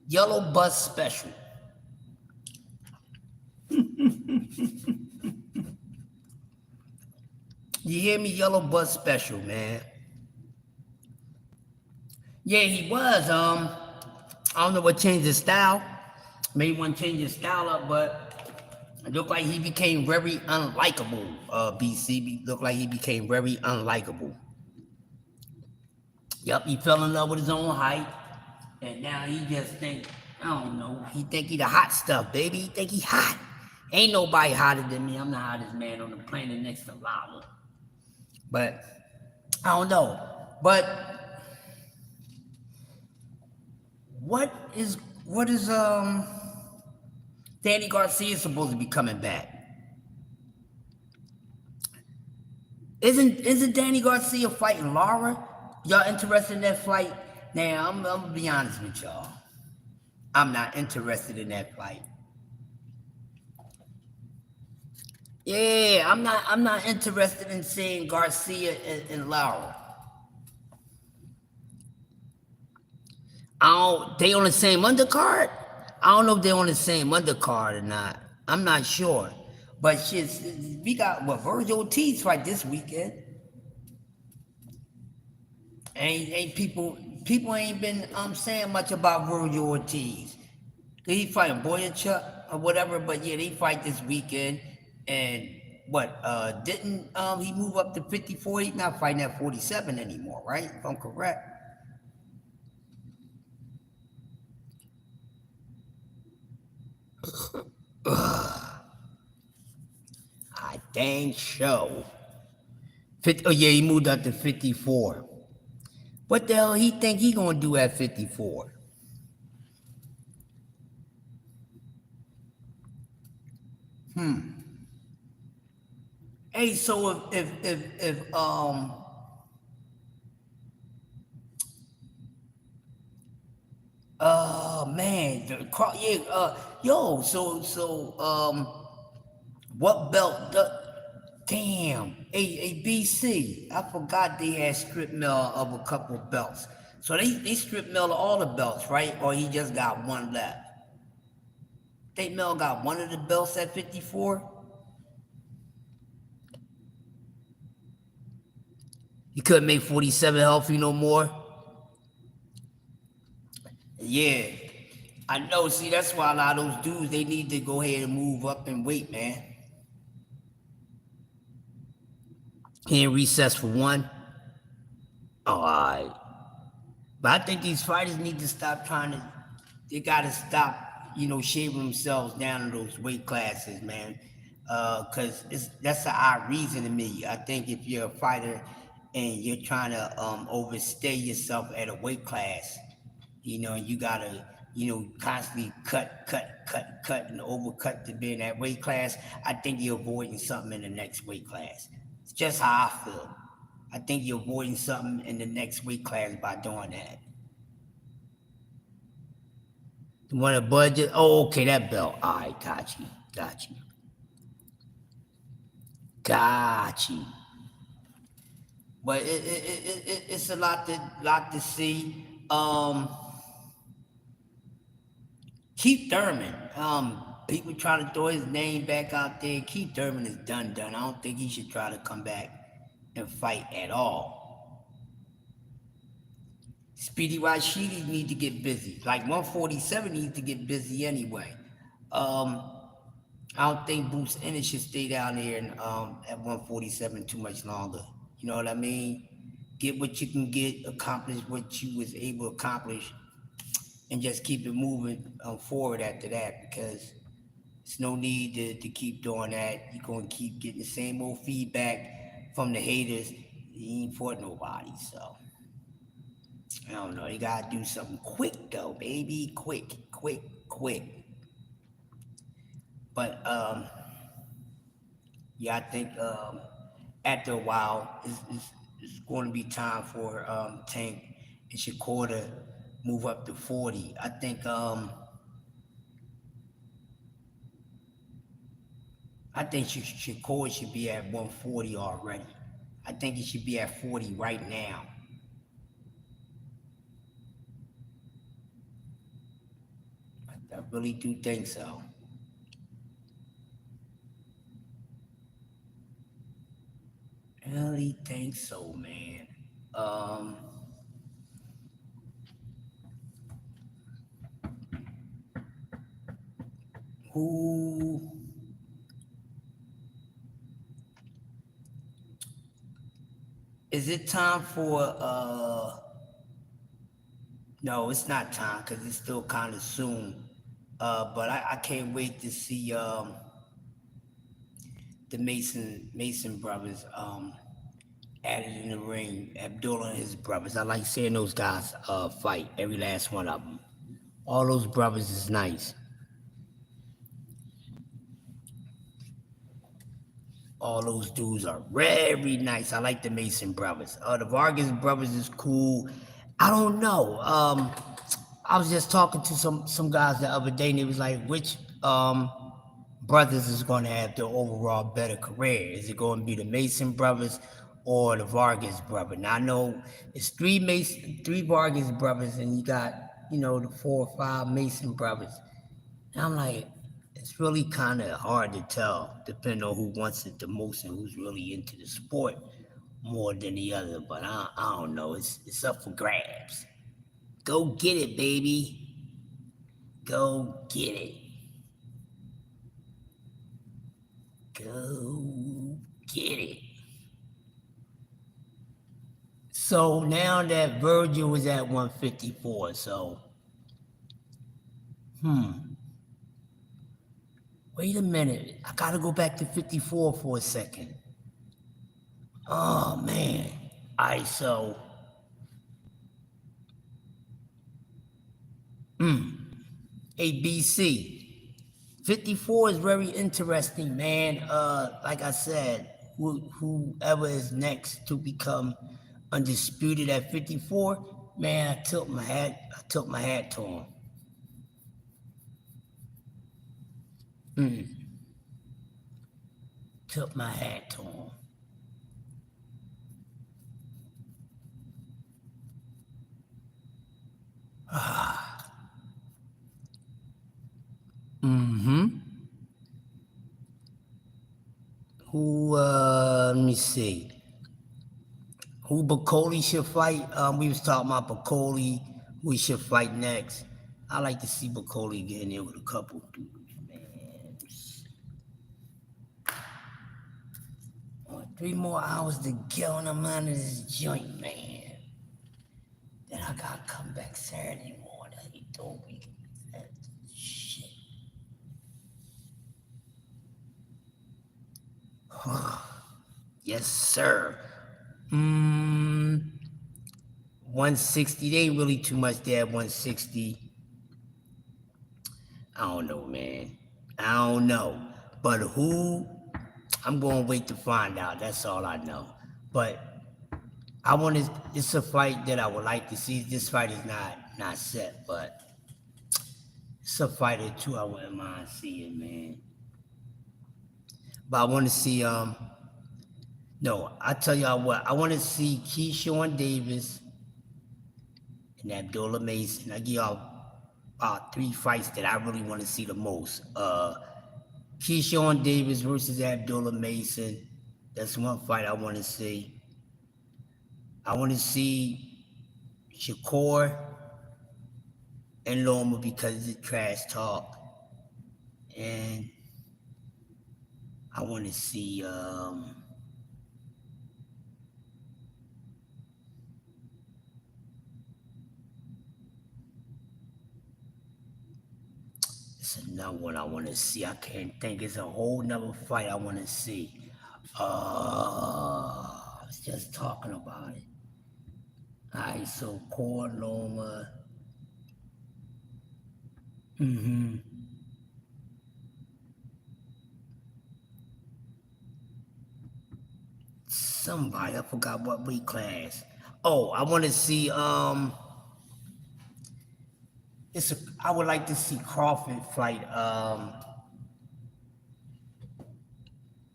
Speaker 1: Yellow bus special. You hear me? Yellow bus special, man. Yeah, he was. I don't know what changed his style. Maybe one changed his style up, but it looked like he became very unlikable. BC looked like he became very unlikable. Yup, he fell in love with his own height, and now he just think, I don't know, he think he the hot stuff, baby. He think he hot. Ain't nobody hotter than me. I'm the hottest man on the planet next to Lava. But I don't know. But what is Danny Garcia supposed to be coming back? Isn't Danny Garcia fighting Lara? Y'all interested in that fight? Now I'm gonna be honest with y'all. I'm not interested in that fight. Yeah, I'm not interested in seeing Garcia and Lara. They on the same undercard? I don't know if they're on the same undercard or not. I'm not sure. But shit, we got what Virgil Ortiz fight this weekend. Ain't people ain't been saying much about Virgil Ortiz. He fighting Boyachuk or whatever, but yeah, they fight this weekend. And what, didn't he move up to 54? He's not fighting at 47 anymore, right? If I'm correct. I think so. Oh yeah, he moved up to 54. What the hell he think he gonna do at 54? Hey, so if man, yeah, yo, what belt? Damn, ABC. I forgot they had strip mill of a couple belts. So they strip mill all the belts, right? Or he just got one left. They mill got one of the belts at 54. He couldn't make 47 healthy no more. Yeah, I know. See, that's why a lot of those dudes they need to go ahead and move up in weight, man. He ain't recess for one. All right. But I think these fighters need to stop trying to. They gotta stop, shaving themselves down in those weight classes, man. Cause that's an odd reason to me. I think if you're a fighter and you're trying to overstay yourself at a weight class, and you gotta, constantly cut, and overcut to be in that weight class. I think you're avoiding something in the next weight class. It's just how I feel. I think you're avoiding something in the next weight class by doing that. You want a budget? Oh, okay, that belt. All right, got you. But it's a lot to see. Keith Thurman. People trying to throw his name back out there. Keith Thurman is done. I don't think he should try to come back and fight at all. Speedy Rashidi need to get busy. Like 147 needs to get busy anyway. I don't think Bruce Ennis should stay down there at 147 too much longer. You know what I mean? Get what you can get, accomplish what you was able to accomplish, and just keep it moving forward after that, because there's no need to keep doing that. You're going to keep getting the same old feedback from the haters. He ain't fought nobody, so I don't know. You got to do something quick, though, baby. Quick. But, yeah, I think after a while, it's going to be time for Tank and Shakur to move up to 40. I think Shakur should be at 140 already. I think he should be at 40 right now. I really do think so. I really think so, man. Um, who is it time for? No, it's not time because it's still kind of soon. But I can't wait to see the Mason brothers added in the ring. Abdullah and his brothers. I like seeing those guys fight. Every last one of them. All those brothers is nice. All those dudes are very nice. I like the Mason brothers. The Vargas brothers is cool. I don't know. I was just talking to some guys the other day, and it was like, which brothers is going to have the overall better career? Is it going to be the Mason brothers or the Vargas brother? Now I know it's three Vargas brothers, and you got the 4 or 5 Mason brothers. And I'm like, it's really kind of hard to tell, depending on who wants it the most and who's really into the sport more than the other. But I don't know. It's up for grabs. Go get it, baby. Go get it. Go get it. So now that Virgil was at 154, so wait a minute. I gotta go back to 54 for a second. Oh man. Alright, so ABC. 54 is very interesting, man. Like I said, whoever is next to become undisputed at 54, man, I tilt my hat to him. Tilt my hat to him. Let me see. Who Bacoli should fight? We was talking about Bacoli. We should fight next. I like to see Bacoli get in there with a couple dudes, man. 3 more hours to get on the mind of this joint, man. Then I gotta come back Saturday morning. He told me that shit. Yes, sir. 160. They ain't really too much there at 160. I don't know, man. I don't know. But who? I'm going to wait to find out. That's all I know. But it's a fight that I would like to see. This fight is not set, but it's a fight or two I wouldn't mind seeing, man. But I want to see, no, I tell y'all what, I want to see Keyshawn Davis and Abdullah Mason. I give y'all about 3 fights that I really want to see the most. Keyshawn Davis versus Abdullah Mason. That's one fight I want to see. I want to see Shakur and Loma because it's trash talk. And I want to see it's another one I want to see. I can't think. It's a whole nother fight I want to see. I was just talking about it. Alright, so Core Loma. Somebody, I forgot what weight class. Oh, I want to see I would like to see Crawford fight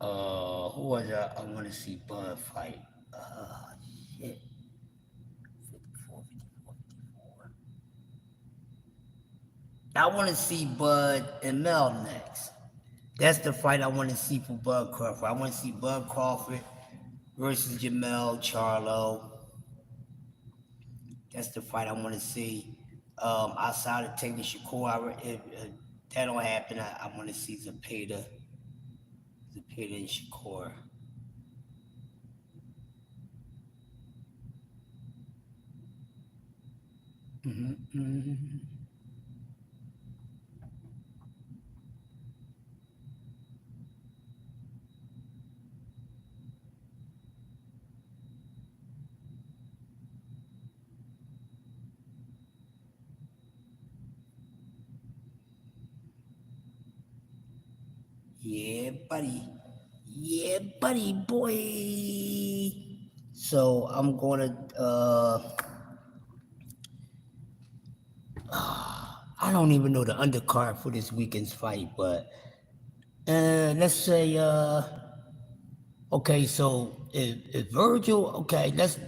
Speaker 1: who was I want to see Bud fight. Shit. 54, 54, 54. I want to see Bud and Mel next. That's the fight I want to see for Bud Crawford. I want to see Bud Crawford versus Jamel Charlo. That's the fight I want to see. Outside of taking Shakur, if that don't happen, I want to see Zepeda and Shakur. Yeah, buddy. Yeah, buddy, boy. So I'm gonna I don't even know the undercard for this weekend's fight, but let's say okay, so if Virgil, okay, let's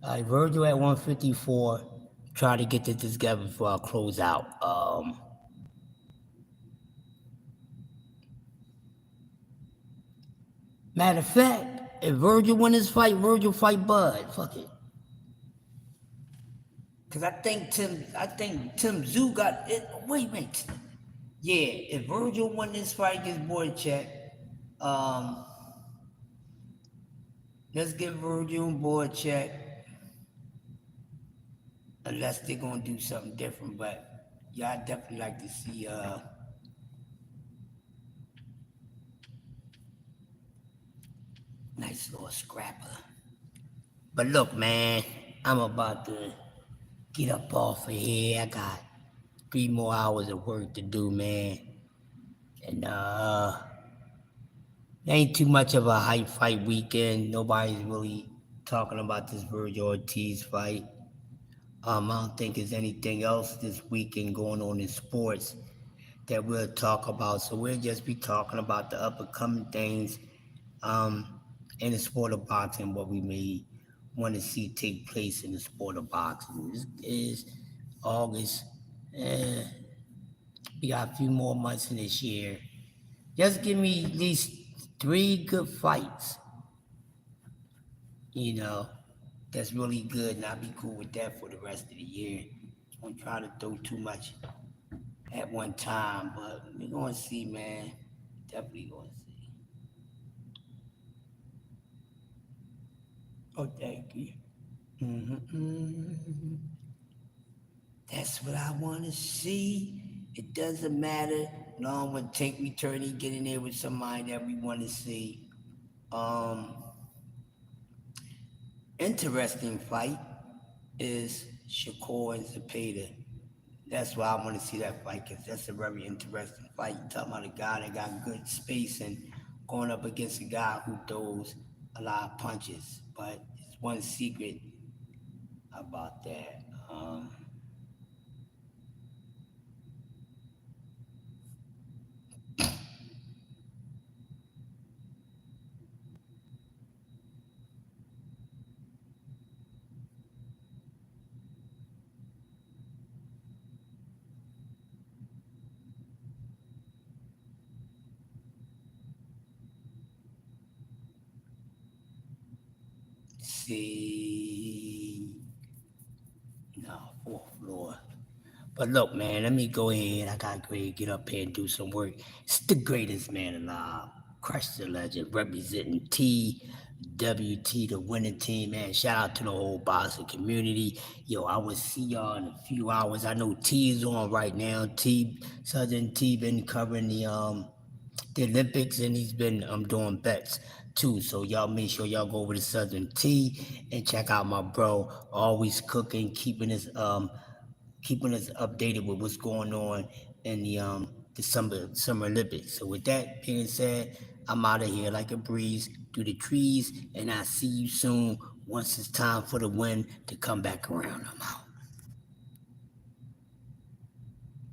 Speaker 1: Virgil at 154. Try to get this together before I close out. Matter of fact, if Virgil win this fight, Virgil fight Bud. Fuck it. Cause I think Tim Zoo got it. Wait. Yeah, if Virgil won this fight against Boychek, um, let's get Virgil and Boychek, unless they're gonna do something different. But yeah, I definitely like to see nice little scrapper. But look, man, I'm about to get up off of here. I got 3 more hours of work to do, man. And ain't too much of a hype fight weekend. Nobody's really talking about this Virgil Ortiz fight. I don't think there's anything else this weekend going on in sports that we'll talk about. So we'll just be talking about the up and coming things in the sport of boxing, what we may want to see take place in the sport of boxing. This is August. Eh, we got a few more months in this year. Just give me at least 3 good fights, you know, that's really good, and I'll be cool with that for the rest of the year. Don't try to throw too much at one time, but we're gonna see, man. Definitely gonna see. Oh, thank you. Mm-hmm. That's what I want to see. It doesn't matter. Long when Tank return, he get in there with somebody that we want to see. Um, Interesting fight is Shakur and Zepeda. That's why I want to see that fight because that's a very interesting fight. You talking about a guy that got good space and going up against a guy who throws a lot of punches. But there's one secret about that. See, no, fourth floor. But look, man, let me go ahead. I gotta go ahead, get up here and do some work. It's the greatest man alive. Crush the legend, representing TWT, the winning team, man. Shout out to the whole boxing community. Yo, I will see y'all in a few hours. I know T is on right now. Southern T been covering the Olympics, and he's been doing bets too. So y'all make sure y'all go over to Southern T and check out my bro. Always cooking, keeping us updated with what's going on in the summer Olympics. So with that being said, I'm out of here like a breeze through the trees, and I'll see you soon once it's time for the wind to come back around. I'm out.